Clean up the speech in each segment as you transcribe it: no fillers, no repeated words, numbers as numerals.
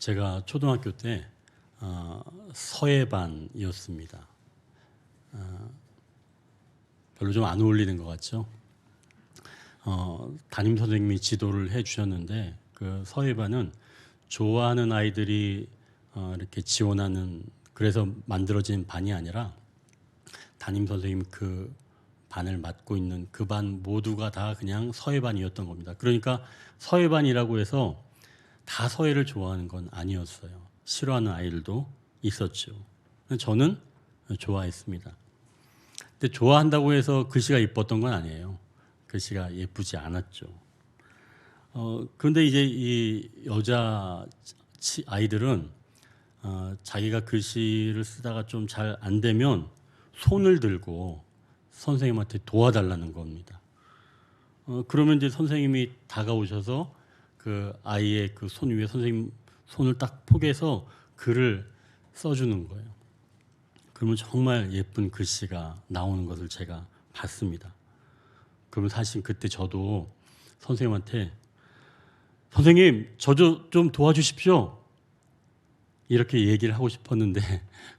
제가 초등학교 때 서예반이었습니다. 별로 좀 안 어울리는 것 같죠? 담임 선생님이 지도를 해주셨는데 그 서예반은 좋아하는 아이들이 이렇게 지원하는 그래서 만들어진 반이 아니라 담임 선생님 그 반을 맡고 있는 그 반 모두가 다 그냥 서예반이었던 겁니다. 그러니까 서예반이라고 해서 다 서예를 좋아하는 건 아니었어요. 싫어하는 아이들도 있었죠. 저는 좋아했습니다. 근데 좋아한다고 해서 글씨가 예뻤던 건 아니에요. 글씨가 예쁘지 않았죠. 그런데 이제 이 여자 아이들은 자기가 글씨를 쓰다가 좀 잘 안 되면 손을 들고 선생님한테 도와달라는 겁니다. 그러면 이제 선생님이 다가오셔서 그 아이의 그 손 위에 선생님 손을 딱 포개서 글을 써주는 거예요. 그러면 정말 예쁜 글씨가 나오는 것을 제가 봤습니다. 그러면 사실 그때 저도 선생님한테 선생님 저 좀 도와주십시오 이렇게 얘기를 하고 싶었는데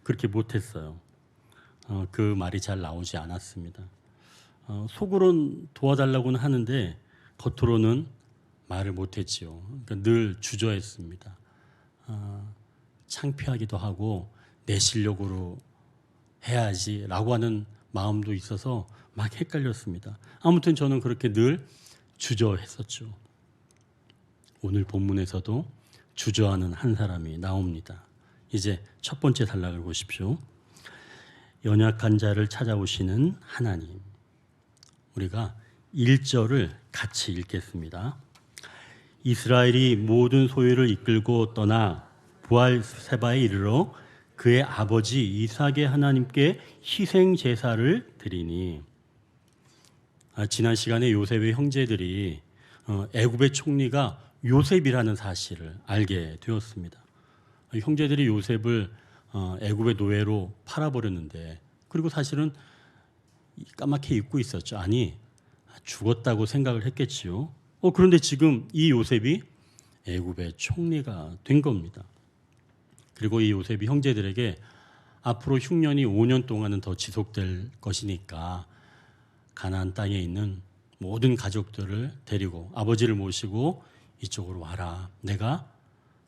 그렇게 못했어요. 그 말이 잘 나오지 않았습니다. 속으로는 도와달라고는 하는데 겉으로는 말을 못했지요. 그러니까 늘 주저했습니다. 창피하기도 하고 내 실력으로 해야지라고 하는 마음도 있어서 막 헷갈렸습니다. 아무튼 저는 그렇게 늘 주저했었죠. 오늘 본문에서도 주저하는 한 사람이 나옵니다. 이제 첫 번째 단락을 보십시오. 연약한 자를 찾아오시는 하나님. 우리가 1절을 같이 읽겠습니다. 이스라엘이 모든 소유를 이끌고 떠나 부알세바에 이르러 그의 아버지 이삭의 하나님께 희생 제사를 드리니. 지난 시간에 요셉의 형제들이 애굽의 총리가 요셉이라는 사실을 알게 되었습니다. 형제들이 요셉을 애굽의 노예로 팔아버렸는데 그리고 사실은 까맣게 잊고 있었죠. 아니 죽었다고 생각을 했겠지요. 그런데 지금 이 요셉이 애굽의 총리가 된 겁니다. 그리고 이 요셉이 형제들에게 앞으로 흉년이 5년 동안은 더 지속될 것이니까 가나안 땅에 있는 모든 가족들을 데리고 아버지를 모시고 이쪽으로 와라. 내가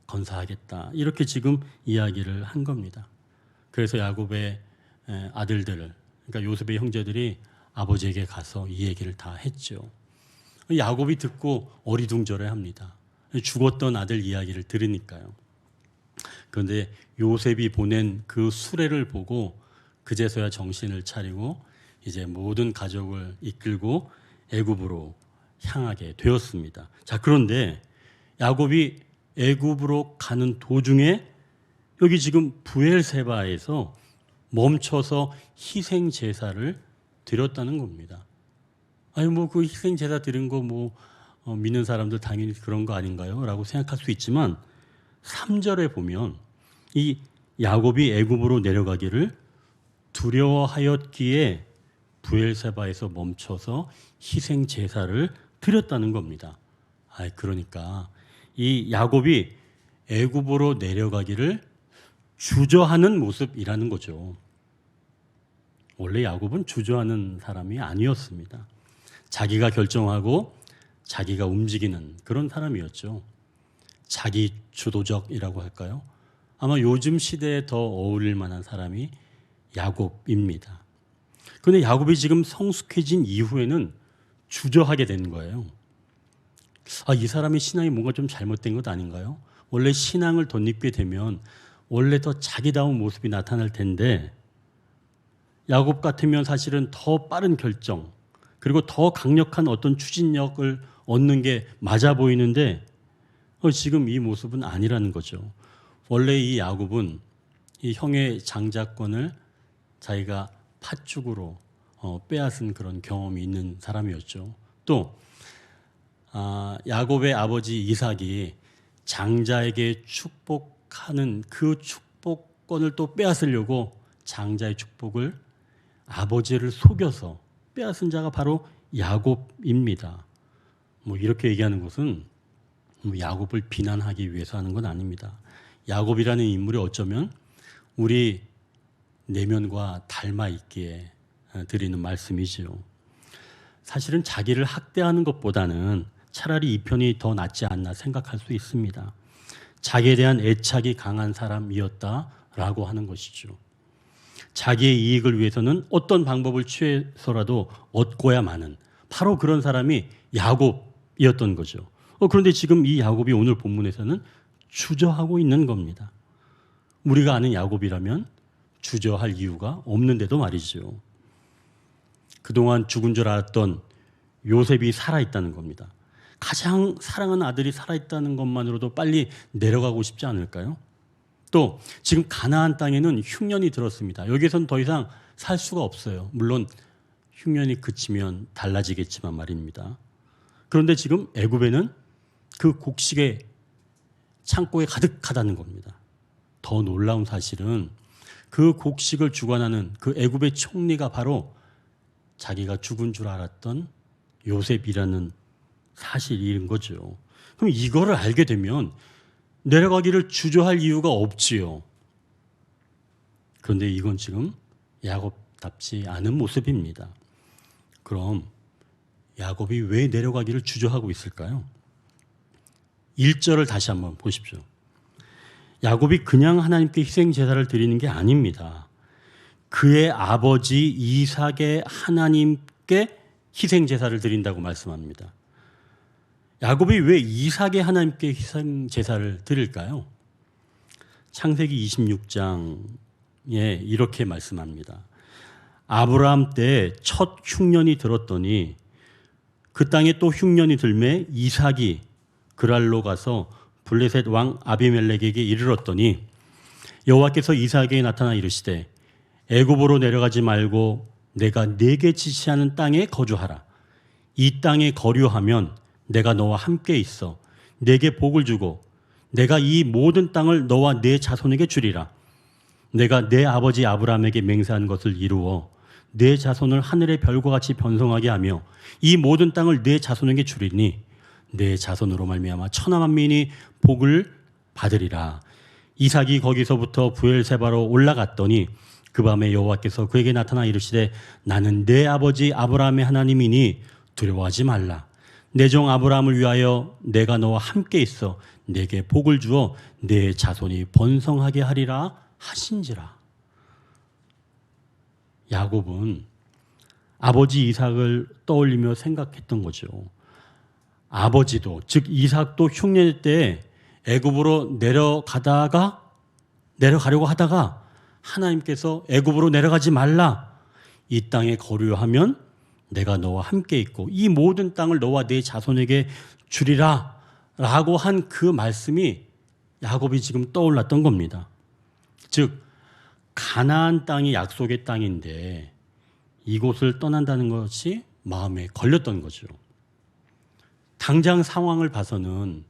건사하겠다. 이렇게 지금 이야기를 한 겁니다. 그래서 야곱의 아들들을 그러니까 요셉의 형제들이 아버지에게 가서 이 얘기를 다 했죠. 야곱이 듣고 어리둥절해합니다. 죽었던 아들 이야기를 들으니까요. 그런데 요셉이 보낸 그 수레를 보고 그제서야 정신을 차리고 이제 모든 가족을 이끌고 애굽으로 향하게 되었습니다. 자, 그런데 야곱이 애굽으로 가는 도중에 여기 지금 부엘세바에서 멈춰서 희생 제사를 드렸다는 겁니다. 아니 뭐 그 희생 제사 드린 거 믿는 사람들 당연히 그런 거 아닌가요? 라고 생각할 수 있지만 3절에 보면 이 야곱이 애굽으로 내려가기를 두려워하였기에 부엘세바에서 멈춰서 희생 제사를 드렸다는 겁니다. 그러니까 이 야곱이 애굽으로 내려가기를 주저하는 모습이라는 거죠. 원래 야곱은 주저하는 사람이 아니었습니다. 자기가 결정하고 자기가 움직이는 그런 사람이었죠. 자기 주도적이라고 할까요? 아마 요즘 시대에 더 어울릴 만한 사람이 야곱입니다. 그런데 야곱이 지금 성숙해진 이후에는 주저하게 된 거예요. 이 사람의 신앙이 뭔가 좀 잘못된 것 아닌가요? 원래 신앙을 덧입게 되면 원래 더 자기다운 모습이 나타날 텐데 야곱 같으면 사실은 더 빠른 결정 그리고 더 강력한 어떤 추진력을 얻는 게 맞아 보이는데 지금 이 모습은 아니라는 거죠. 원래 이 야곱은 이 형의 장자권을 자기가 팥죽으로 빼앗은 그런 경험이 있는 사람이었죠. 또 야곱의 아버지 이삭이 장자에게 축복하는 그 축복권을 또 빼앗으려고 장자의 축복을 아버지를 속여서 빼앗은 자가 바로 야곱입니다. 이렇게 얘기하는 것은 야곱을 비난하기 위해서 하는 건 아닙니다. 야곱이라는 인물이 어쩌면 우리 내면과 닮아 있기에 드리는 말씀이지요. 사실은 자기를 학대하는 것보다는 차라리 이 편이 더 낫지 않나 생각할 수 있습니다. 자기에 대한 애착이 강한 사람이었다라고 하는 것이죠. 자기의 이익을 위해서는 어떤 방법을 취해서라도 얻고야 마는 바로 그런 사람이 야곱이었던 거죠. 그런데 지금 이 야곱이 오늘 본문에서는 주저하고 있는 겁니다. 우리가 아는 야곱이라면 주저할 이유가 없는데도 말이죠. 그동안 죽은 줄 알았던 요셉이 살아있다는 겁니다. 가장 사랑하는 아들이 살아있다는 것만으로도 빨리 내려가고 싶지 않을까요? 또 지금 가나안 땅에는 흉년이 들었습니다. 여기에선 더 이상 살 수가 없어요. 물론 흉년이 그치면 달라지겠지만 말입니다. 그런데 지금 애굽에는 그 곡식의 창고에 가득하다는 겁니다. 더 놀라운 사실은 그 곡식을 주관하는 그 애굽의 총리가 바로 자기가 죽은 줄 알았던 요셉이라는 사실인 거죠. 그럼 이거를 알게 되면 내려가기를 주저할 이유가 없지요. 그런데 이건 지금 야곱답지 않은 모습입니다. 그럼 야곱이 왜 내려가기를 주저하고 있을까요? 1절을 다시 한번 보십시오. 야곱이 그냥 하나님께 희생 제사를 드리는 게 아닙니다. 그의 아버지 이삭의 하나님께 희생 제사를 드린다고 말씀합니다. 야곱이 왜 이삭의 하나님께 희생 제사를 드릴까요? 창세기 26장에 이렇게 말씀합니다. 아브라함 때 첫 흉년이 들었더니 그 땅에 또 흉년이 들매 이삭이 그랄로 가서 블레셋 왕 아비멜렉에게 이르렀더니 여호와께서 이삭에게 나타나 이르시되 애굽으로 내려가지 말고 내가 네게 지시하는 땅에 거주하라. 이 땅에 거류하면 내가 너와 함께 있어 네게 복을 주고 내가 이 모든 땅을 너와 네 자손에게 주리라. 내가 내 아버지 아브라함에게 맹세한 것을 이루어 네 자손을 하늘의 별과 같이 번성하게 하며 이 모든 땅을 네 자손에게 주리니 내 자손으로 말미암아 천하 만민이 복을 받으리라. 이삭이 거기서부터 브엘세바로 올라갔더니 그 밤에 여호와께서 그에게 나타나 이르시되 나는 내 아버지 아브라함의 하나님이니 두려워하지 말라. 내 종 아브라함을 위하여 내가 너와 함께 있어 내게 복을 주어 내 자손이 번성하게 하리라 하신지라. 야곱은 아버지 이삭을 떠올리며 생각했던 거죠. 아버지도 즉 이삭도 흉년 때 애굽으로 내려가려고 하다가 하나님께서 애굽으로 내려가지 말라. 이 땅에 거류하면 내가 너와 함께 있고 이 모든 땅을 너와 네 자손에게 주리라 라고 한 그 말씀이 야곱이 지금 떠올랐던 겁니다. 즉 가나안 땅이 약속의 땅인데 이곳을 떠난다는 것이 마음에 걸렸던 거죠. 당장 상황을 봐서는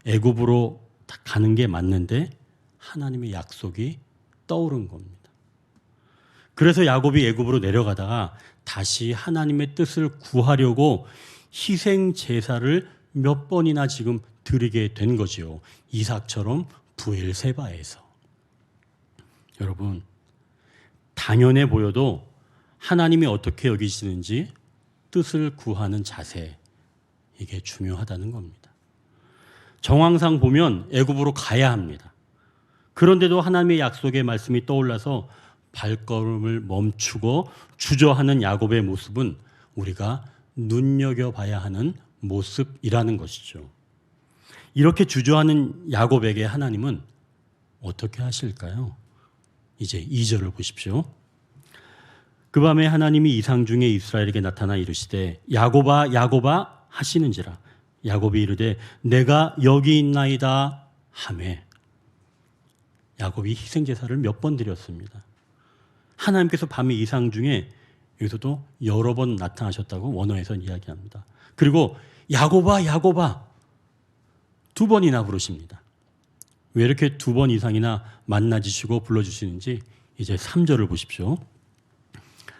애굽으로 가는 게 맞는데 하나님의 약속이 떠오른 겁니다. 그래서 야곱이 애굽으로 내려가다가 다시 하나님의 뜻을 구하려고 희생 제사를 몇 번이나 지금 드리게 된 거지요. 이삭처럼 브엘세바에서. 여러분, 당연해 보여도 하나님이 어떻게 여기시는지 뜻을 구하는 자세, 이게 중요하다는 겁니다. 정황상 보면 애굽으로 가야 합니다. 그런데도 하나님의 약속의 말씀이 떠올라서 발걸음을 멈추고 주저하는 야곱의 모습은 우리가 눈여겨봐야 하는 모습이라는 것이죠. 이렇게 주저하는 야곱에게 하나님은 어떻게 하실까요? 이제 2절을 보십시오. 그 밤에 하나님이 이상 중에 이스라엘에게 나타나 이르시되 야곱아 야곱아 하시는지라. 야곱이 이르되 내가 여기 있나이다 하매. 야곱이 희생제사를 몇 번 드렸습니다. 하나님께서 밤에 이상 중에 여기서도 여러 번 나타나셨다고 원어에서는 이야기합니다. 그리고 야곱아 야곱아 2번이나 부르십니다. 왜 이렇게 2번 이상이나 만나주시고 불러주시는지 이제 3절을 보십시오.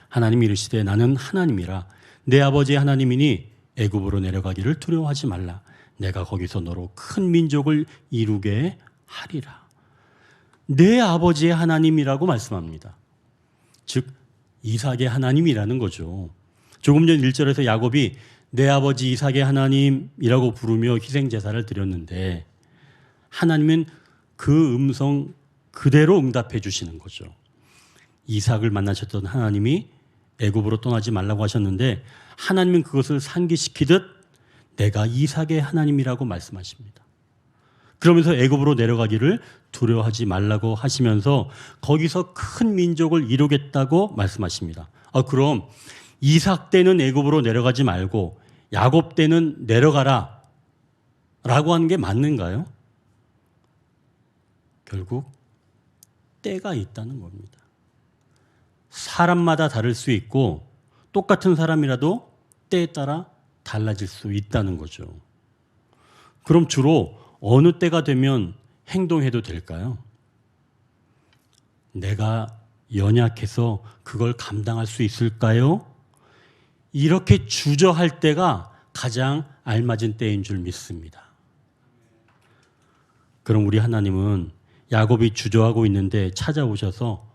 하나님이 이르시되 나는 하나님이라 내 아버지 하나님이니 애굽으로 내려가기를 두려워하지 말라. 내가 거기서 너로 큰 민족을 이루게 하리라. 내 아버지의 하나님이라고 말씀합니다. 즉 이삭의 하나님이라는 거죠. 조금 전 1절에서 야곱이 내 아버지 이삭의 하나님이라고 부르며 희생제사를 드렸는데 하나님은 그 음성 그대로 응답해 주시는 거죠. 이삭을 만나셨던 하나님이 애굽으로 떠나지 말라고 하셨는데 하나님은 그것을 상기시키듯 내가 이삭의 하나님이라고 말씀하십니다. 그러면서 애굽으로 내려가기를 두려워하지 말라고 하시면서 거기서 큰 민족을 이루겠다고 말씀하십니다. 그럼 이삭 때는 애굽으로 내려가지 말고 야곱 때는 내려가라 라고 하는 게 맞는가요? 결국 때가 있다는 겁니다. 사람마다 다를 수 있고 똑같은 사람이라도 때에 따라 달라질 수 있다는 거죠. 그럼 주로 어느 때가 되면 행동해도 될까요? 내가 연약해서 그걸 감당할 수 있을까요? 이렇게 주저할 때가 가장 알맞은 때인 줄 믿습니다. 그럼 우리 하나님은 야곱이 주저하고 있는데 찾아오셔서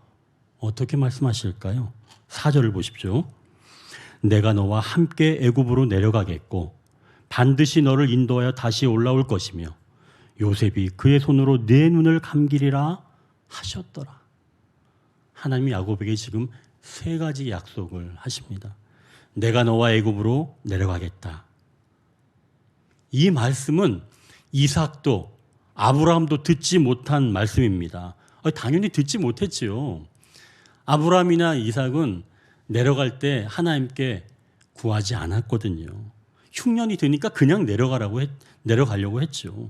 어떻게 말씀하실까요? 4절을 보십시오. 내가 너와 함께 애굽으로 내려가겠고 반드시 너를 인도하여 다시 올라올 것이며 요셉이 그의 손으로 네 눈을 감기리라 하셨더라. 하나님이 야곱에게 지금 세 가지 약속을 하십니다. 내가 너와 애굽으로 내려가겠다. 이 말씀은 이삭도 아브라함도 듣지 못한 말씀입니다. 당연히 듣지 못했지요. 아브라함이나 이삭은 내려갈 때 하나님께 구하지 않았거든요. 흉년이 드니까 그냥 내려가려고 했죠.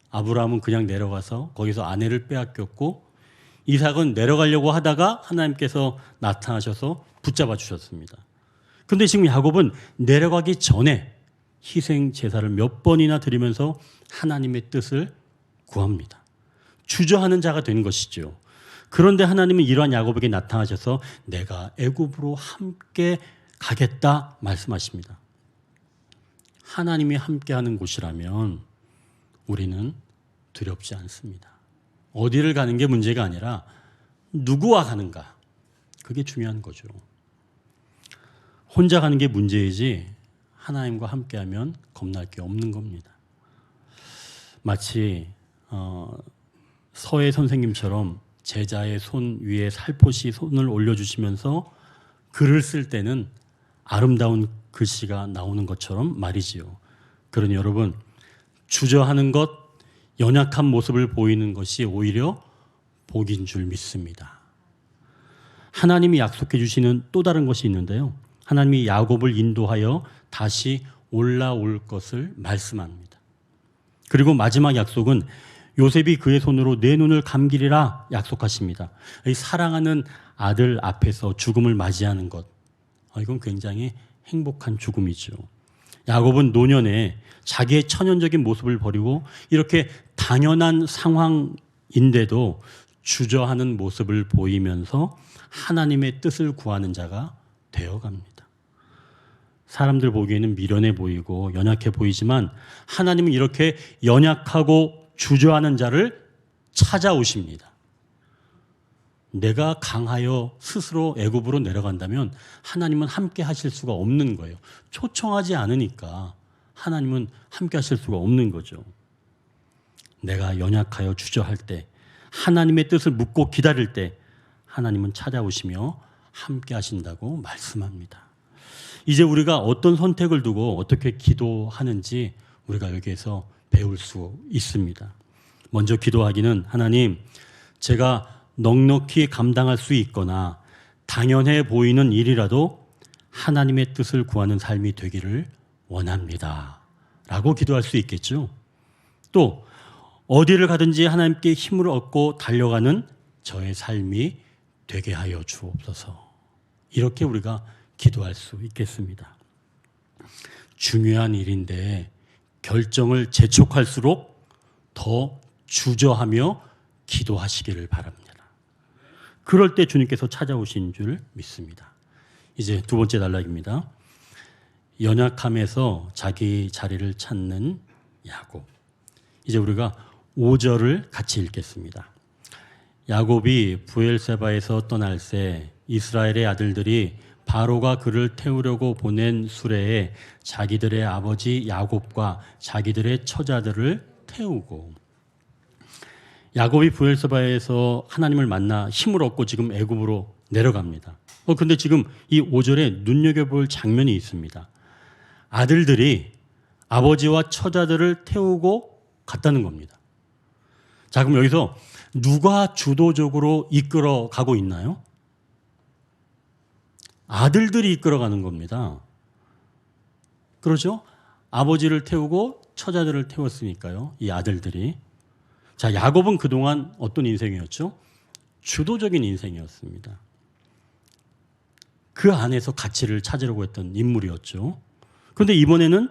아브라함은 그냥 내려가서 거기서 아내를 빼앗겼고 이삭은 내려가려고 하다가 하나님께서 나타나셔서 붙잡아 주셨습니다. 그런데 지금 야곱은 내려가기 전에 희생 제사를 몇 번이나 드리면서 하나님의 뜻을 구합니다. 주저하는 자가 되는 것이죠. 그런데 하나님은 이러한 야곱에게 나타나셔서 내가 애굽으로 함께 가겠다 말씀하십니다. 하나님이 함께하는 곳이라면 우리는 두렵지 않습니다. 어디를 가는 게 문제가 아니라 누구와 가는가, 그게 중요한 거죠. 혼자 가는 게 문제이지 하나님과 함께하면 겁날 게 없는 겁니다. 마치 서예 선생님처럼 제자의 손 위에 살포시 손을 올려주시면서 글을 쓸 때는 아름다운 글씨가 나오는 것처럼 말이지요. 그러니 여러분, 주저하는 것, 연약한 모습을 보이는 것이 오히려 복인 줄 믿습니다. 하나님이 약속해 주시는 또 다른 것이 있는데요. 하나님이 야곱을 인도하여 다시 올라올 것을 말씀합니다. 그리고 마지막 약속은 요셉이 그의 손으로 내 눈을 감기리라 약속하십니다. 이 사랑하는 아들 앞에서 죽음을 맞이하는 것, 이건 굉장히 행복한 죽음이죠. 야곱은 노년에 자기의 천연적인 모습을 버리고 이렇게 당연한 상황인데도 주저하는 모습을 보이면서 하나님의 뜻을 구하는 자가 되어갑니다. 사람들 보기에는 미련해 보이고 연약해 보이지만 하나님은 이렇게 연약하고 주저하는 자를 찾아오십니다. 내가 강하여 스스로 애굽으로 내려간다면 하나님은 함께 하실 수가 없는 거예요. 초청하지 않으니까 하나님은 함께 하실 수가 없는 거죠. 내가 연약하여 주저할 때, 하나님의 뜻을 묻고 기다릴 때 하나님은 찾아오시며 함께 하신다고 말씀합니다. 이제 우리가 어떤 선택을 두고 어떻게 기도하는지 우리가 여기에서 배울 수 있습니다. 먼저 기도하기는 하나님, 제가 넉넉히 감당할 수 있거나 당연해 보이는 일이라도 하나님의 뜻을 구하는 삶이 되기를 원합니다. 라고 기도할 수 있겠죠. 또 어디를 가든지 하나님께 힘을 얻고 달려가는 저의 삶이 되게 하여 주옵소서. 이렇게 우리가 기도할 수 있겠습니다. 중요한 일인데 결정을 재촉할수록 더 주저하며 기도하시기를 바랍니다. 그럴 때 주님께서 찾아오신 줄 믿습니다. 이제 두 번째 단락입니다. 연약함에서 자기 자리를 찾는 야곱. 이제 우리가 5절을 같이 읽겠습니다. 야곱이 부엘세바에서 떠날 새 이스라엘의 아들들이 바로가 그를 태우려고 보낸 수레에 자기들의 아버지 야곱과 자기들의 처자들을 태우고, 야곱이 부엘세바에서 하나님을 만나 힘을 얻고 지금 애굽으로 내려갑니다. 근데 지금 이 5절에 눈여겨볼 장면이 있습니다. 아들들이 아버지와 처자들을 태우고 갔다는 겁니다. 자, 그럼 여기서 누가 주도적으로 이끌어 가고 있나요? 아들들이 이끌어 가는 겁니다. 그렇죠? 아버지를 태우고 처자들을 태웠으니까요. 이 아들들이. 자, 야곱은 그동안 어떤 인생이었죠? 주도적인 인생이었습니다. 그 안에서 가치를 찾으려고 했던 인물이었죠. 그런데 이번에는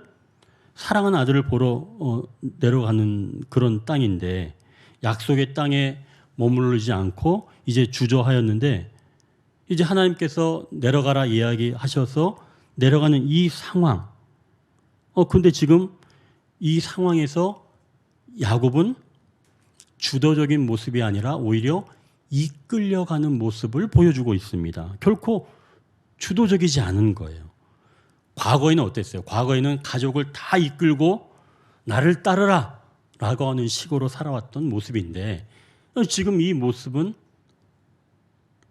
사랑하는 아들을 보러 내려가는 그런 땅인데 약속의 땅에 머무르지 않고 이제 주저하였는데 이제 하나님께서 내려가라 이야기하셔서 내려가는 이 상황. 근데 지금 이 상황에서 야곱은 주도적인 모습이 아니라 오히려 이끌려가는 모습을 보여주고 있습니다. 결코 주도적이지 않은 거예요. 과거에는 어땠어요? 과거에는 가족을 다 이끌고 나를 따르라 라고 하는 식으로 살아왔던 모습인데 지금 이 모습은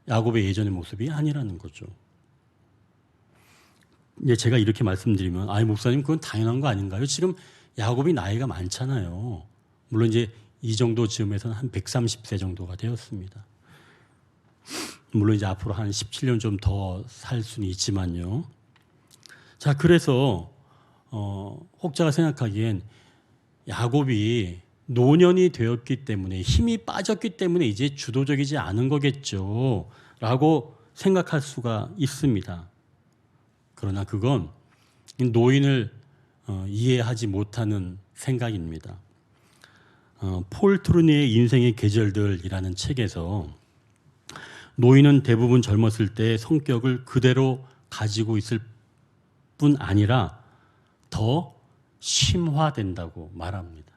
야곱의 예전의 모습이 아니라는 거죠. 이제 제가 이렇게 말씀드리면 목사님 그건 당연한 거 아닌가요? 지금 야곱이 나이가 많잖아요. 물론 이제 이 정도 즈음에서는 한 130세 정도가 되었습니다. 물론 이제 앞으로 한 17년 좀 더 살 수는 있지만요. 자, 그래서 혹자가 생각하기엔 야곱이 노년이 되었기 때문에 힘이 빠졌기 때문에 이제 주도적이지 않은 거겠죠 라고 생각할 수가 있습니다. 그러나 그건 노인을 이해하지 못하는 생각입니다. 폴 트루니의 인생의 계절들이라는 책에서 노인은 대부분 젊었을 때 성격을 그대로 가지고 있을 뿐 아니라 더 심화된다고 말합니다.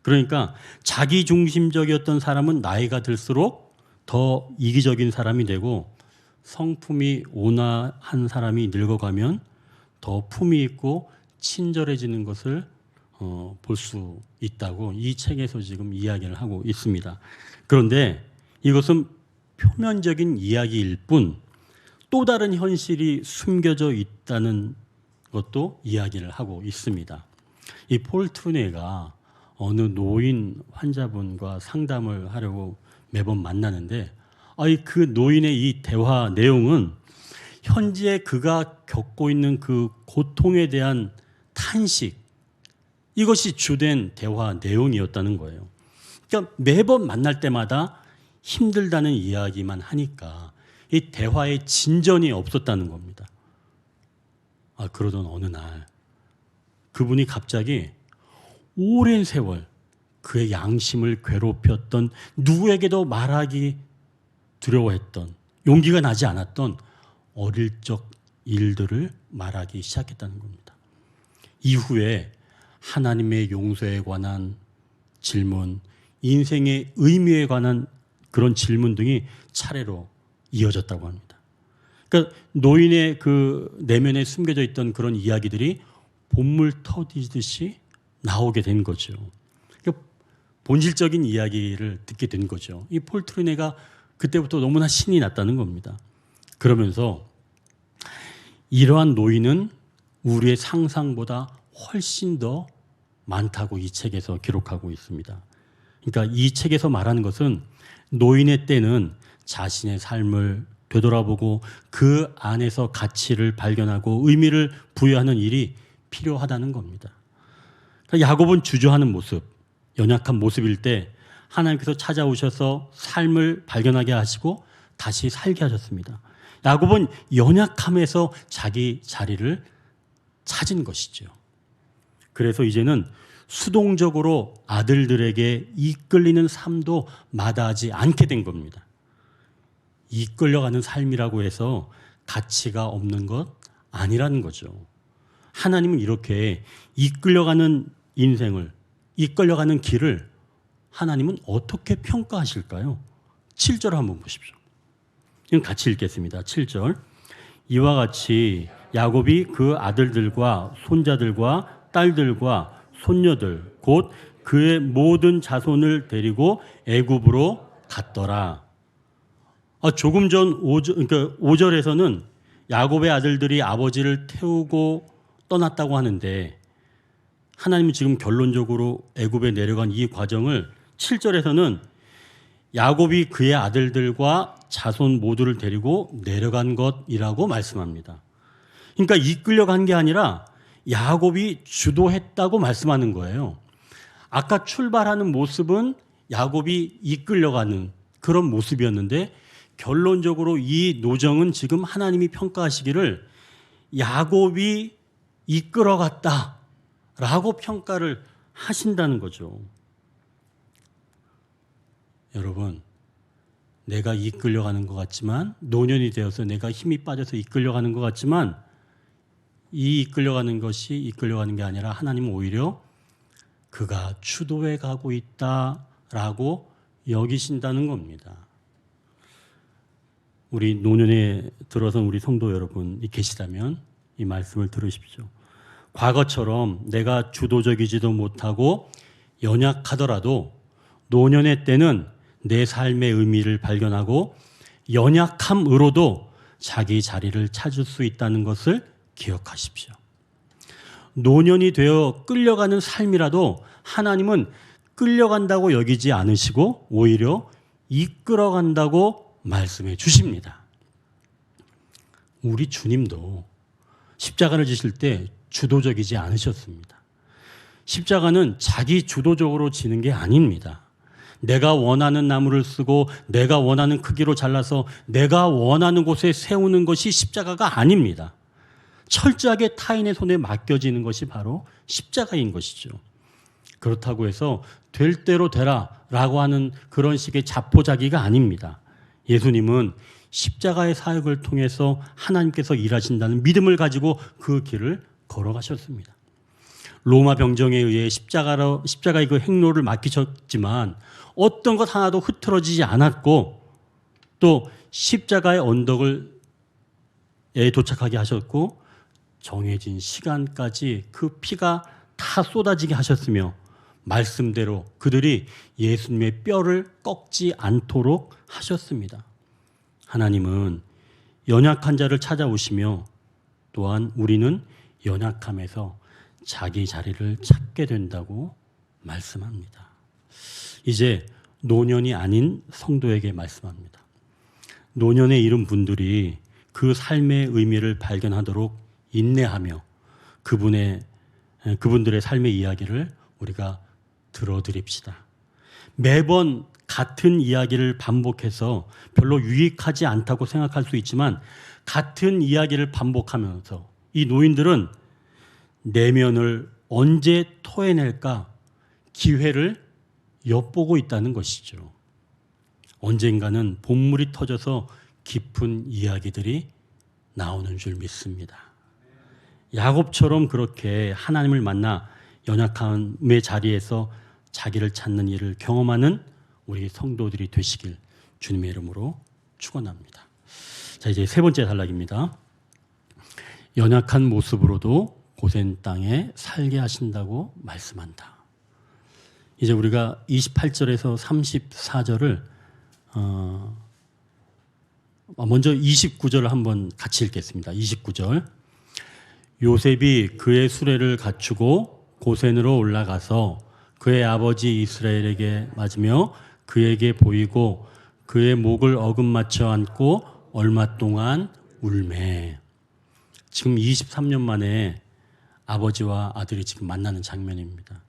그러니까 자기중심적이었던 사람은 나이가 들수록 더 이기적인 사람이 되고 성품이 온화한 사람이 늙어가면 더 품이 있고 친절해지는 것을 볼 수 있다고 이 책에서 지금 이야기를 하고 있습니다. 그런데 이것은 표면적인 이야기일 뿐 또 다른 현실이 숨겨져 있다는 것도 이야기를 하고 있습니다. 이 폴 트루네가 어느 노인 환자분과 상담을 하려고 매번 만나는데 그 노인의 이 대화 내용은 현재 그가 겪고 있는 그 고통에 대한 탄식, 이것이 주된 대화 내용이었다는 거예요. 그러니까 매번 만날 때마다 힘들다는 이야기만 하니까 이 대화의 진전이 없었다는 겁니다. 그러던 어느 날 그분이 갑자기 오랜 세월 그의 양심을 괴롭혔던, 누구에게도 말하기 두려워했던, 용기가 나지 않았던 어릴 적 일들을 말하기 시작했다는 겁니다. 이후에 하나님의 용서에 관한 질문, 인생의 의미에 관한 그런 질문 등이 차례로 이어졌다고 합니다. 그러니까 노인의 그 내면에 숨겨져 있던 그런 이야기들이 본물 터지듯이 나오게 된 거죠. 그러니까 본질적인 이야기를 듣게 된 거죠. 이 폴 트루네가 그때부터 너무나 신이 났다는 겁니다. 그러면서 이러한 노인은 우리의 상상보다 훨씬 더 많다고 이 책에서 기록하고 있습니다. 그러니까 이 책에서 말하는 것은 노인의 때는 자신의 삶을 되돌아보고 그 안에서 가치를 발견하고 의미를 부여하는 일이 필요하다는 겁니다. 그러니까 야곱은 주저하는 모습, 연약한 모습일 때 하나님께서 찾아오셔서 삶을 발견하게 하시고 다시 살게 하셨습니다. 야곱은 연약함에서 자기 자리를 찾은 것이죠. 그래서 이제는 수동적으로 아들들에게 이끌리는 삶도 마다하지 않게 된 겁니다. 이끌려가는 삶이라고 해서 가치가 없는 것 아니라는 거죠. 하나님은 이렇게 이끌려가는 인생을, 이끌려가는 길을 하나님은 어떻게 평가하실까요? 7절 한번 보십시오. 이건 같이 읽겠습니다. 7절. 이와 같이 야곱이 그 아들들과 손자들과 딸들과 손녀들 곧 그의 모든 자손을 데리고 애굽으로 갔더라. 조금 전 5절에서는 야곱의 아들들이 아버지를 태우고 떠났다고 하는데 하나님은 지금 결론적으로 애굽에 내려간 이 과정을 7절에서는 야곱이 그의 아들들과 자손 모두를 데리고 내려간 것이라고 말씀합니다. 그러니까 이끌려간 게 아니라 야곱이 주도했다고 말씀하는 거예요. 아까 출발하는 모습은 야곱이 이끌려가는 그런 모습이었는데 결론적으로 이 노정은 지금 하나님이 평가하시기를 야곱이 이끌어갔다라고 평가를 하신다는 거죠. 여러분, 내가 이끌려가는 것 같지만 노년이 되어서 내가 힘이 빠져서 이끌려가는 것 같지만 이 이끌려가는 것이 이끌려가는 게 아니라 하나님은 오히려 그가 주도해 가고 있다라고 여기신다는 겁니다. 우리 노년에 들어선 우리 성도 여러분이 계시다면 이 말씀을 들으십시오. 과거처럼 내가 주도적이지도 못하고 연약하더라도 노년의 때는 내 삶의 의미를 발견하고 연약함으로도 자기 자리를 찾을 수 있다는 것을 기억하십시오. 노년이 되어 끌려가는 삶이라도 하나님은 끌려간다고 여기지 않으시고 오히려 이끌어간다고 말씀해 주십니다. 우리 주님도 십자가를 지실 때 주도적이지 않으셨습니다. 십자가는 자기 주도적으로 지는 게 아닙니다. 내가 원하는 나무를 쓰고 내가 원하는 크기로 잘라서 내가 원하는 곳에 세우는 것이 십자가가 아닙니다. 철저하게 타인의 손에 맡겨지는 것이 바로 십자가인 것이죠. 그렇다고 해서 될 대로 되라라고 하는 그런 식의 자포자기가 아닙니다. 예수님은 십자가의 사역을 통해서 하나님께서 일하신다는 믿음을 가지고 그 길을 걸어가셨습니다. 로마 병정에 의해 십자가의 그 행로를 맡기셨지만 어떤 것 하나도 흐트러지지 않았고 또 십자가의 언덕에 도착하게 하셨고 정해진 시간까지 그 피가 다 쏟아지게 하셨으며 말씀대로 그들이 예수님의 뼈를 꺾지 않도록 하셨습니다. 하나님은 연약한 자를 찾아오시며 또한 우리는 연약함에서 자기 자리를 찾게 된다고 말씀합니다. 이제 노년이 아닌 성도에게 말씀합니다. 노년에 이른 분들이 그 삶의 의미를 발견하도록 인내하며 그분들의 삶의 이야기를 우리가 들어드립시다. 매번 같은 이야기를 반복해서 별로 유익하지 않다고 생각할 수 있지만 같은 이야기를 반복하면서 이 노인들은 내면을 언제 토해낼까 기회를 엿보고 있다는 것이죠. 언젠가는 본물이 터져서 깊은 이야기들이 나오는 줄 믿습니다. 야곱처럼 그렇게 하나님을 만나 연약함의 자리에서 자기를 찾는 일을 경험하는 우리 성도들이 되시길 주님의 이름으로 축원합니다. 자, 이제 세 번째 단락입니다. 연약한 모습으로도 고센 땅에 살게 하신다고 말씀한다. 이제 우리가 28절에서 34절을 먼저 29절을 한번 같이 읽겠습니다. 29절. 요셉이 그의 수레를 갖추고 고센으로 올라가서 그의 아버지 이스라엘에게 맞으며 그에게 보이고 그의 목을 어금맞춰 안고 얼마 동안 울매. 지금 23년 만에 아버지와 아들이 지금 만나는 장면입니다.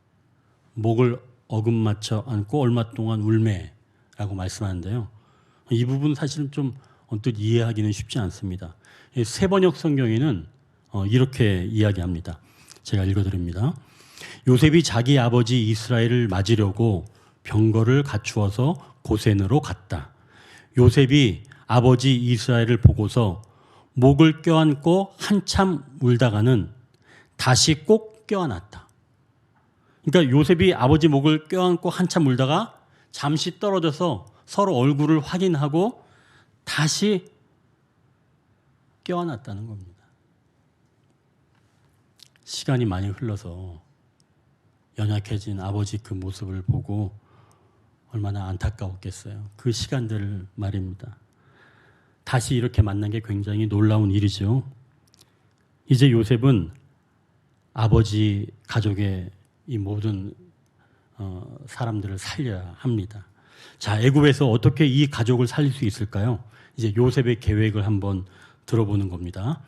목을 어금맞춰 안고 얼마 동안 울매라고 말씀하는데요. 이 부분 사실은 좀 언뜻 이해하기는 쉽지 않습니다. 세번역 성경에는 이렇게 이야기합니다. 제가 읽어드립니다. 요셉이 자기 아버지 이스라엘을 맞으려고 병거를 갖추어서 고센으로 갔다. 요셉이 아버지 이스라엘을 보고서 목을 껴안고 한참 울다가는 다시 꼭 껴안았다. 그러니까 요셉이 아버지 목을 껴안고 한참 울다가 잠시 떨어져서 서로 얼굴을 확인하고 다시 껴안았다는 겁니다. 시간이 많이 흘러서 연약해진 아버지 그 모습을 보고 얼마나 안타까웠겠어요. 그 시간들을 말입니다. 다시 이렇게 만난 게 굉장히 놀라운 일이죠. 이제 요셉은 아버지 가족의 이 모든 사람들을 살려야 합니다. 자, 애굽에서 어떻게 이 가족을 살릴 수 있을까요? 이제 요셉의 계획을 한번 들어보는 겁니다.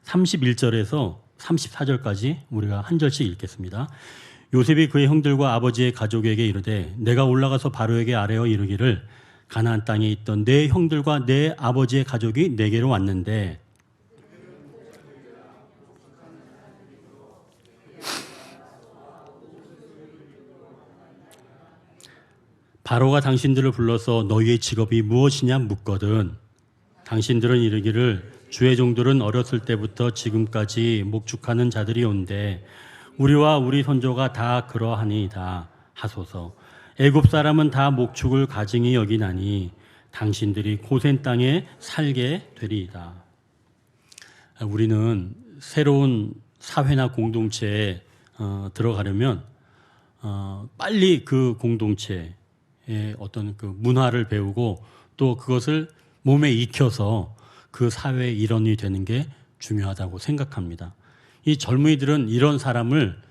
31절에서 34절까지 우리가 한 절씩 읽겠습니다. 요셉이 그의 형들과 아버지의 가족에게 이르되 내가 올라가서 바로에게 아뢰어 이르기를 가나안 땅에 있던 내 형들과 내 아버지의 가족이 내게로 왔는데 바로가 당신들을 불러서 너희의 직업이 무엇이냐 묻거든 당신들은 이르기를 주의 종들은 어렸을 때부터 지금까지 목축하는 자들이 온데 우리와 우리 선조가 다 그러하니이다 하소서. 애굽 사람은 다 목축을 가증히 여기나니 당신들이 고센 땅에 살게 되리이다. 우리는 새로운 사회나 공동체에 들어가려면 빨리 그 공동체의 어떤 그 문화를 배우고 또 그것을 몸에 익혀서 그 사회의 일원이 되는 게 중요하다고 생각합니다. 이 젊은이들은 이런 사람을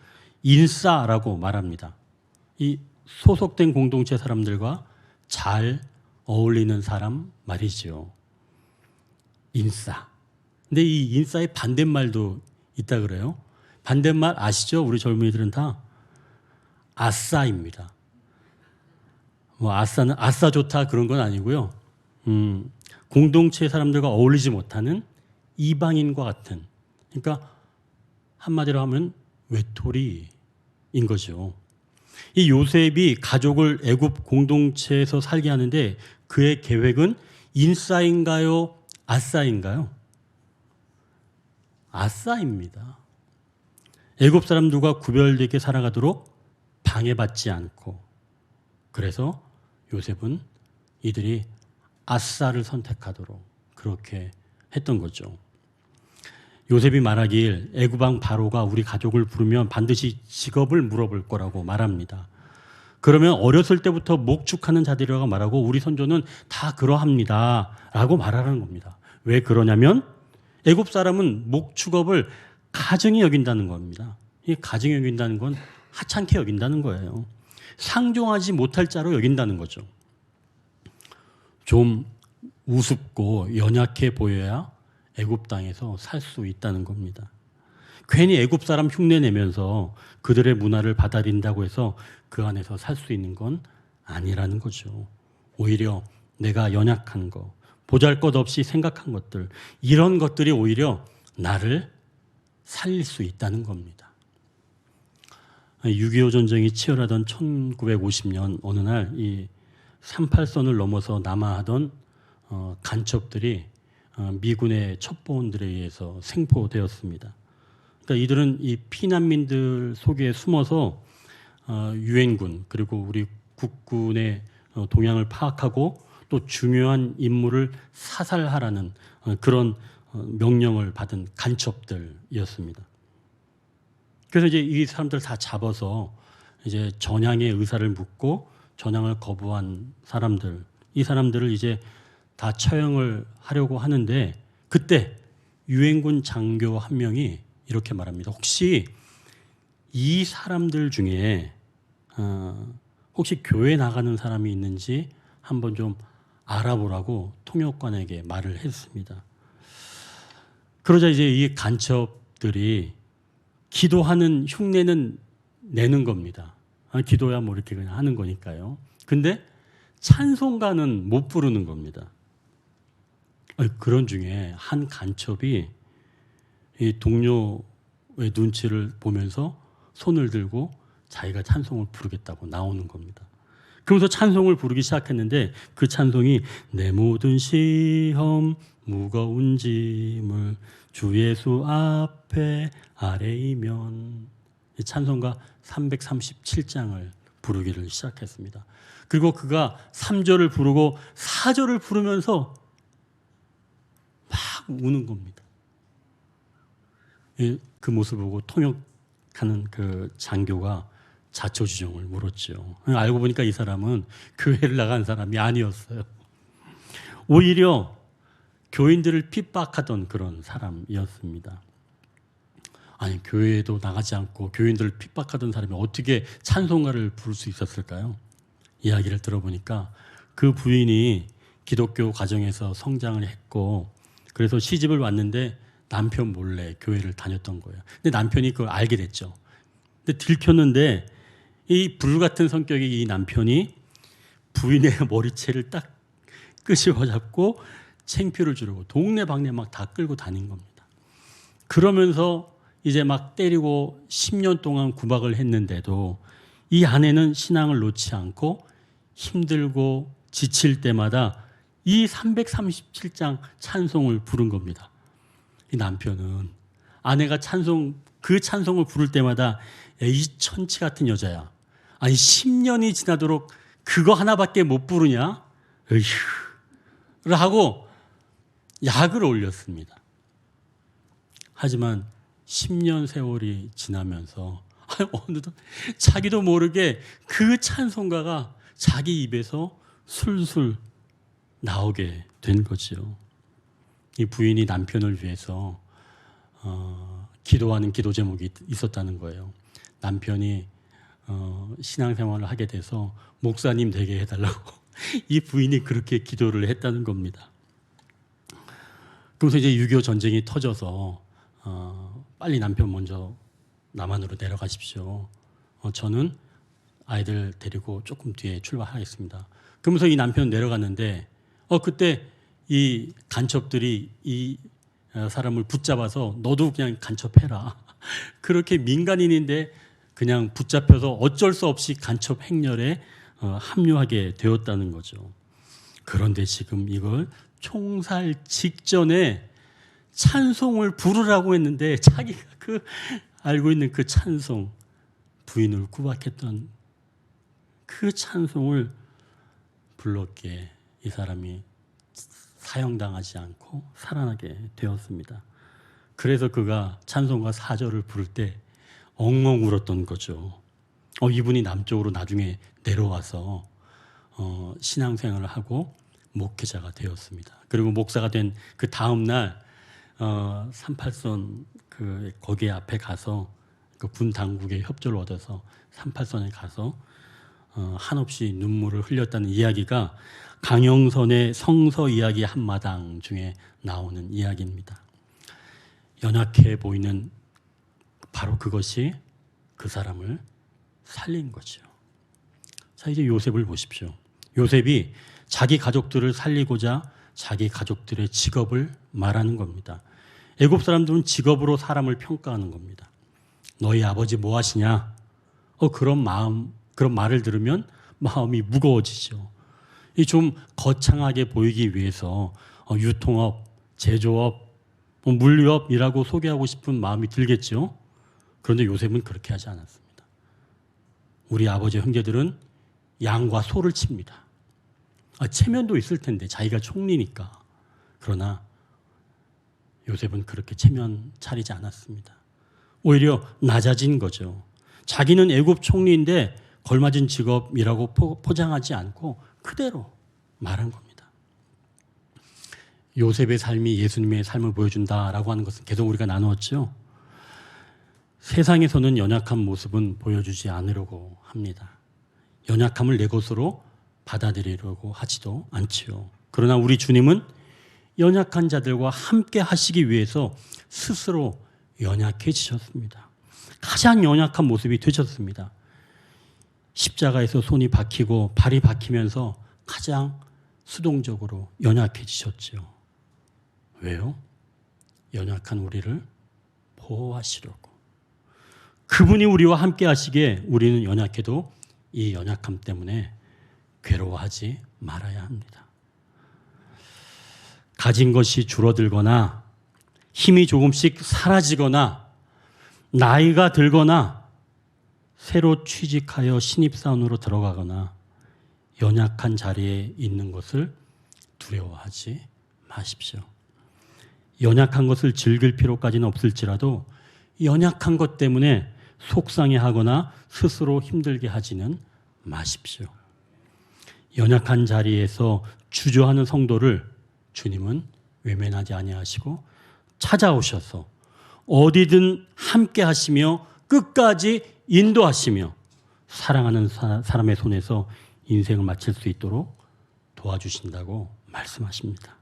인싸라고 말합니다. 이 소속된 공동체 사람들과 잘 어울리는 사람 말이죠. 인싸. 근데 이 인싸의 반대말도 있다 그래요. 반대말 아시죠? 우리 젊은이들은 다 아싸입니다. 뭐 아싸는 아싸 좋다 그런 건 아니고요. 공동체 사람들과 어울리지 못하는 이방인과 같은, 그러니까 한마디로 하면 외톨이인 거죠. 이 요셉이 가족을 애굽 공동체에서 살게 하는데 그의 계획은 인싸인가요? 아싸인가요? 아싸입니다. 애굽 사람들과 구별되게 살아가도록 방해받지 않고, 그래서 요셉은 이들이 아싸를 선택하도록 그렇게 했던 거죠. 요셉이 말하길 애굽 왕 바로가 우리 가족을 부르면 반드시 직업을 물어볼 거라고 말합니다. 그러면 어렸을 때부터 목축하는 자들이라고 말하고 우리 선조는 다 그러합니다 라고 말하는 겁니다. 왜 그러냐면 애굽 사람은 목축업을 가증히 여긴다는 겁니다. 이 가증히 여긴다는 건 하찮게 여긴다는 거예요. 상종하지 못할 자로 여긴다는 거죠. 좀 우습고 연약해 보여야 애굽 땅에서 살 수 있다는 겁니다. 괜히 애굽 사람 흉내내면서 그들의 문화를 받아들인다고 해서 그 안에서 살 수 있는 건 아니라는 거죠. 오히려 내가 연약한 거, 보잘것없이 생각한 것들, 이런 것들이 오히려 나를 살릴 수 있다는 겁니다. 6.25 전쟁이 치열하던 1950년 어느 날 이 38선을 넘어서 남하하던 간첩들이 미군의 첩보원들에 의해서 생포되었습니다. 그러니까 이들은 이 피난민들 속에 숨어서 유엔군 그리고 우리 국군의 동향을 파악하고 또 중요한 인물을 사살하라는 그런 명령을 받은 간첩들이었습니다. 그래서 이제 이 사람들 다 잡아서 이제 전향의 의사를 묻고 전향을 거부한 사람들, 이 사람들을 이제 다 처형을 하려고 하는데 그때 유엔군 장교 한 명이 이렇게 말합니다. 혹시 이 사람들 중에 혹시 교회 나가는 사람이 있는지 한번 좀 알아보라고 통역관에게 말을 했습니다. 그러자 이제 이 간첩들이 기도하는 흉내는 내는 겁니다. 기도야 뭐 이렇게 그냥 하는 거니까요. 근데 찬송가는 못 부르는 겁니다. 그런 중에 한 간첩이 이 동료의 눈치를 보면서 손을 들고 자기가 찬송을 부르겠다고 나오는 겁니다. 그러면서 찬송을 부르기 시작했는데 그 찬송이 내 모든 시험 무거운 짐을 주 예수 앞에 아뢰이면, 이 찬송가 337장을 부르기를 시작했습니다. 그리고 그가 3절을 부르고 4절을 부르면서 막 우는 겁니다. 그 모습을 보고 통역하는 그 장교가 자초지종을 물었죠. 알고 보니까 이 사람은 교회를 나간 사람이 아니었어요. 오히려 교인들을 핍박하던 그런 사람이었습니다. 아니, 교회에도 나가지 않고 교인들을 핍박하던 사람이 어떻게 찬송가를 부를 수 있었을까요? 이야기를 들어보니까 그 부인이 기독교 가정에서 성장을 했고, 그래서 시집을 왔는데 남편 몰래 교회를 다녔던 거예요. 근데 남편이 그걸 알게 됐죠. 근데 들켰는데 이 불같은 성격의 이 남편이 부인의 머리채를 딱 끄집어 잡고 창피를 주려고 동네방네 막 다 끌고 다닌 겁니다. 그러면서 이제 막 때리고 10년 동안 구박을 했는데도 이 아내는 신앙을 놓지 않고 힘들고 지칠 때마다 이 337장 찬송을 부른 겁니다. 이 남편은 아내가 그 찬송을 부를 때마다 이 천치 같은 여자야. 아니 10년이 지나도록 그거 하나밖에 못 부르냐? 으휴. 하고 약을 올렸습니다. 하지만 10년 세월이 지나면서 어느덧 자기도 모르게 그 찬송가가 자기 입에서 술술 나오게 된 거죠. 이 부인이 남편을 위해서 기도하는 기도 제목이 있었다는 거예요. 남편이 신앙생활을 하게 돼서 목사님 되게 해달라고 이 부인이 그렇게 기도를 했다는 겁니다. 그래서 이제 6.25 전쟁이 터져서 빨리 남편 먼저 남한으로 내려가십시오. 저는 아이들 데리고 조금 뒤에 출발하겠습니다. 그러면서 이 남편 내려갔는데 그때 이 간첩들이 이 사람을 붙잡아서 너도 그냥 간첩해라. 그렇게 민간인인데 그냥 붙잡혀서 어쩔 수 없이 간첩 행렬에 합류하게 되었다는 거죠. 그런데 지금 이걸 총살 직전에 찬송을 부르라고 했는데 자기가 알고 있는 그 찬송, 부인을 구박했던 그 찬송을 불렀기에 이 사람이 사형당하지 않고 살아나게 되었습니다. 그래서 그가 찬송가 4절을 부를 때 엉엉 울었던 거죠. 이분이 남쪽으로 나중에 내려와서 신앙생활을 하고 목회자가 되었습니다. 그리고 목사가 된 그 다음 날 38선 거기 앞에 가서 그 군 당국의 협조를 얻어서 38선에 가서 한없이 눈물을 흘렸다는 이야기가 강영선의 성서 이야기 한마당 중에 나오는 이야기입니다. 연약해 보이는 바로 그것이 그 사람을 살린 거죠. 자, 이제 요셉을 보십시오. 요셉이 자기 가족들을 살리고자 자기 가족들의 직업을 말하는 겁니다. 애굽 사람들은 직업으로 사람을 평가하는 겁니다. 너희 아버지 뭐 하시냐? 그런 말을 들으면 마음이 무거워지죠. 이 좀 거창하게 보이기 위해서 유통업, 제조업, 물류업이라고 소개하고 싶은 마음이 들겠죠. 그런데 요셉은 그렇게 하지 않았습니다. 우리 아버지 형제들은 양과 소를 칩니다. 체면도 있을 텐데 자기가 총리니까. 그러나 요셉은 그렇게 체면 차리지 않았습니다. 오히려 낮아진 거죠. 자기는 애굽 총리인데 걸맞은 직업이라고 포장하지 않고 그대로 말한 겁니다. 요셉의 삶이 예수님의 삶을 보여준다라고 하는 것은 계속 우리가 나누었죠. 세상에서는 연약한 모습은 보여주지 않으려고 합니다. 연약함을 내 것으로 받아들이려고 하지도 않지요. 그러나 우리 주님은 연약한 자들과 함께 하시기 위해서 스스로 연약해지셨습니다. 가장 연약한 모습이 되셨습니다. 십자가에서 손이 박히고 발이 박히면서 가장 수동적으로 연약해지셨죠. 왜요? 연약한 우리를 보호하시려고. 그분이 우리와 함께 하시기에 우리는 연약해도 이 연약함 때문에 괴로워하지 말아야 합니다. 가진 것이 줄어들거나 힘이 조금씩 사라지거나 나이가 들거나 새로 취직하여 신입사원으로 들어가거나 연약한 자리에 있는 것을 두려워하지 마십시오. 연약한 것을 즐길 필요까지는 없을지라도 연약한 것 때문에 속상해하거나 스스로 힘들게 하지는 마십시오. 연약한 자리에서 주저하는 성도를 주님은 외면하지 아니하시고 찾아오셔서 어디든 함께 하시며 끝까지 인도하시며 사랑하는 사람의 손에서 인생을 마칠 수 있도록 도와주신다고 말씀하십니다.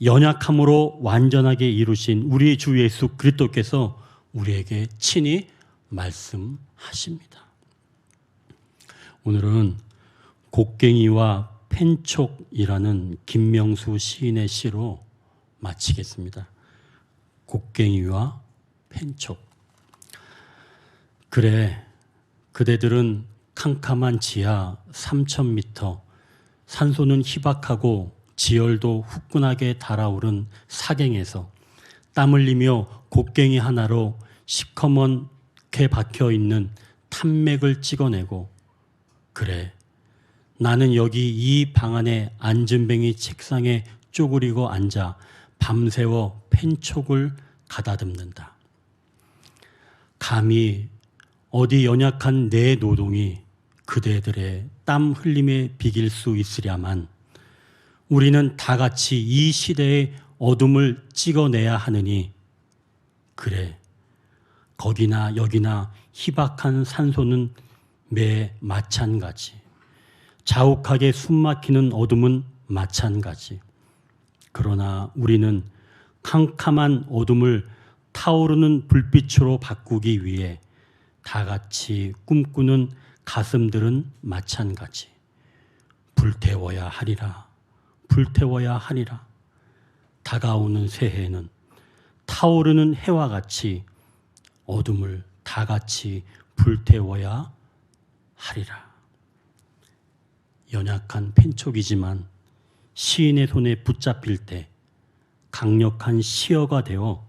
연약함으로 완전하게 이루신 우리 주 예수 그리스도께서 우리에게 친히 말씀하십니다. 오늘은 곡괭이와 펜촉이라는 김명수 시인의 시로 마치겠습니다. 곡괭이와 펜촉. 그래, 그대들은 캄캄한 지하 3,000m, 산소는 희박하고 지열도 후끈하게 달아오른 사경에서 땀 흘리며 곡괭이 하나로 시커멓게 박혀있는 탄맥을 찍어내고, 그래, 나는 여기 이 방 안에 앉은뱅이 책상에 쪼그리고 앉아 밤새워 펜촉을 가다듬는다. 감히 어디 연약한 내 노동이 그대들의 땀 흘림에 비길 수 있으랴만 우리는 다 같이 이 시대의 어둠을 찍어내야 하느니, 그래, 거기나 여기나 희박한 산소는 매 마찬가지, 자욱하게 숨막히는 어둠은 마찬가지. 그러나 우리는 캄캄한 어둠을 타오르는 불빛으로 바꾸기 위해 다 같이 꿈꾸는 가슴들은 마찬가지. 불태워야 하리라. 불태워야 하리라. 다가오는 새해는 타오르는 해와 같이 어둠을 다 같이 불태워야 하리라. 연약한 펜촉이지만 시인의 손에 붙잡힐 때 강력한 시어가 되어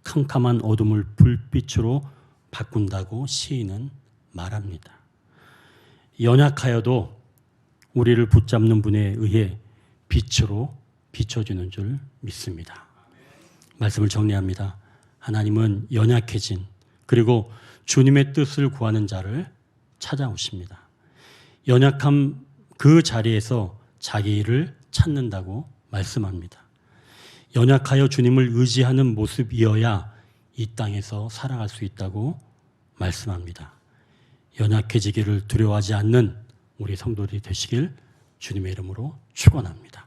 캄캄한 어둠을 불빛으로 바꾼다고 시인은 말합니다. 연약하여도 우리를 붙잡는 분에 의해 빛으로 비춰지는 줄 믿습니다. 말씀을 정리합니다. 하나님은 연약해진 그리고 주님의 뜻을 구하는 자를 찾아오십니다. 연약한 그 자리에서 자기 일을 찾는다고 말씀합니다. 연약하여 주님을 의지하는 모습이어야 이 땅에서 살아갈 수 있다고 말씀합니다. 연약해지기를 두려워하지 않는 우리 성도들이 되시길 주님의 이름으로 축원합니다.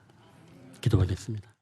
기도하겠습니다.